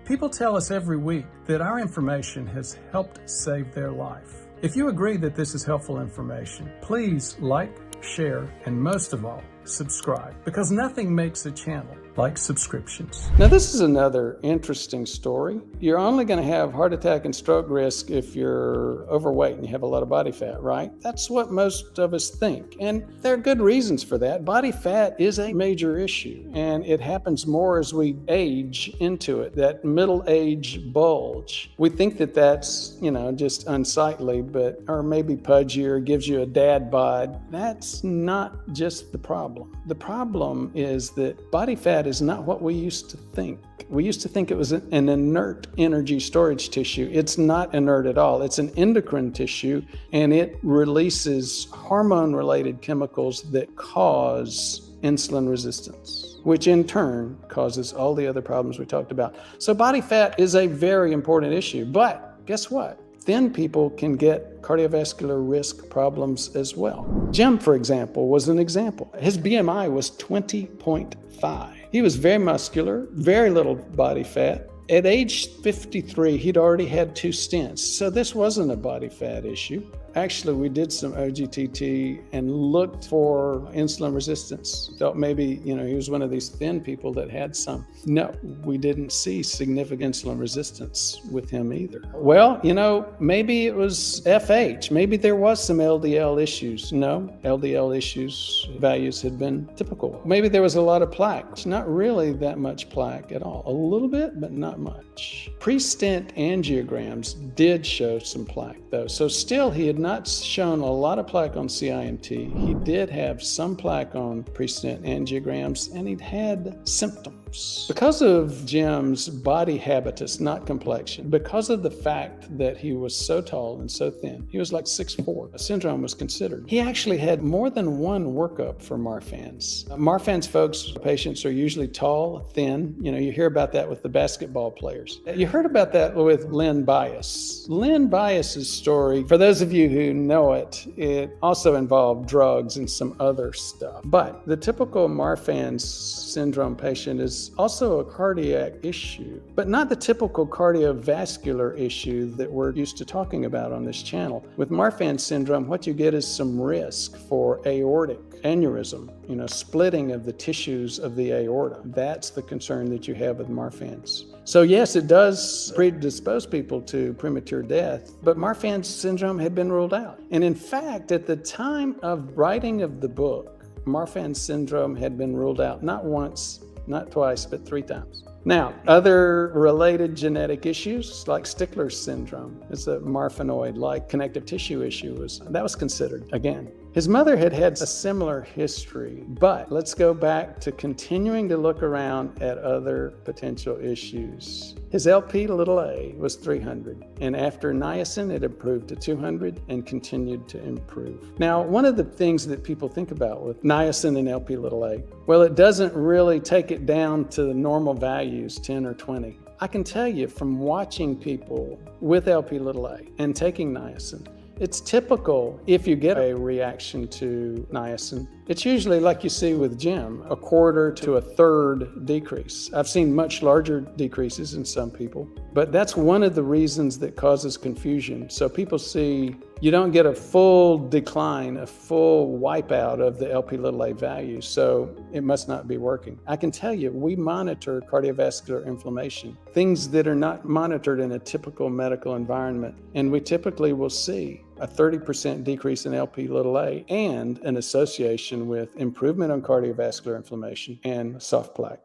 People tell us every week that our information has helped save their life. If you agree that this is helpful information, please like, share, and most of all, subscribe, because nothing makes a channel like subscriptions. Now, this is another interesting story. You're only going to have heart attack and stroke risk if you're overweight and you have a lot of body fat, right? That's what most of us think. And there are good reasons for that. Body fat is a major issue, and it happens more as we age into it, that middle age bulge. We think that that's, just unsightly, or maybe pudgy or gives you a dad bod. That's not just the problem. The problem is that body fat is not what we used to think. We used to think it was an inert energy storage tissue. It's not inert at all. It's an endocrine tissue, and it releases hormone-related chemicals that cause insulin resistance, which in turn causes all the other problems we talked about. So body fat is a very important issue, but guess what? Thin people can get cardiovascular risk problems as well. Jim, for example, was an example. His BMI was 20.5. He was very muscular, very little body fat. At age 53, he'd already had 2 stents, so this wasn't a body fat issue. Actually, we did some OGTT and looked for insulin resistance. Thought maybe, he was one of these thin people that had some. No, we didn't see significant insulin resistance with him either. Well, maybe it was FH. Maybe there was some LDL issues. No, LDL issues, values had been typical. Maybe there was a lot of plaque. It's not really that much plaque at all. A little bit, but not much. Pre-stent angiograms did show some plaque, though. So still, he had not shown a lot of plaque on CIMT. He did have some plaque on pre-stent angiograms, and he'd had symptoms. Because of Jim's body habitus, not complexion, because of the fact that he was so tall and so thin, he was like 6'4", a syndrome was considered. He actually had more than one workup for Marfan's. Marfan's patients are usually tall, thin. You hear about that with the basketball players. You heard about that with Len Bias. Len Bias's story, for those of you who know it, it also involved drugs and some other stuff. But the typical Marfan's syndrome patient is also a cardiac issue, but not the typical cardiovascular issue that we're used to talking about on this channel. With Marfan's syndrome, what you get is some risk for aortic aneurysm, splitting of the tissues of the aorta. That's the concern that you have with Marfan's. So yes, it does predispose people to premature death, but Marfan's syndrome had been ruled out. And in fact, at the time of writing of the book, Marfan's syndrome had been ruled out not once, not twice, but 3 times. Now, other related genetic issues like Stickler's syndrome, it's a marfanoid-like connective tissue issue, that was considered again. His mother had had a similar history, but let's go back to continuing to look around at other potential issues. His Lp(a) was 300, and after Niacin, it improved to 200 and continued to improve. Now, one of the things that people think about with Niacin and Lp(a), well, it doesn't really take it down to the normal values, 10 or 20. I can tell you from watching people with Lp(a) and taking Niacin, it's typical if you get a reaction to Niacin. It's usually like you see with Jim, a quarter to a third decrease. I've seen much larger decreases in some people, but that's one of the reasons that causes confusion. So people see you don't get a full decline, a full wipeout of the Lp(a) value, so it must not be working. I can tell you, we monitor cardiovascular inflammation, things that are not monitored in a typical medical environment, and we typically will see a 30% decrease in Lp(a) and an association with improvement on cardiovascular inflammation and soft plaque.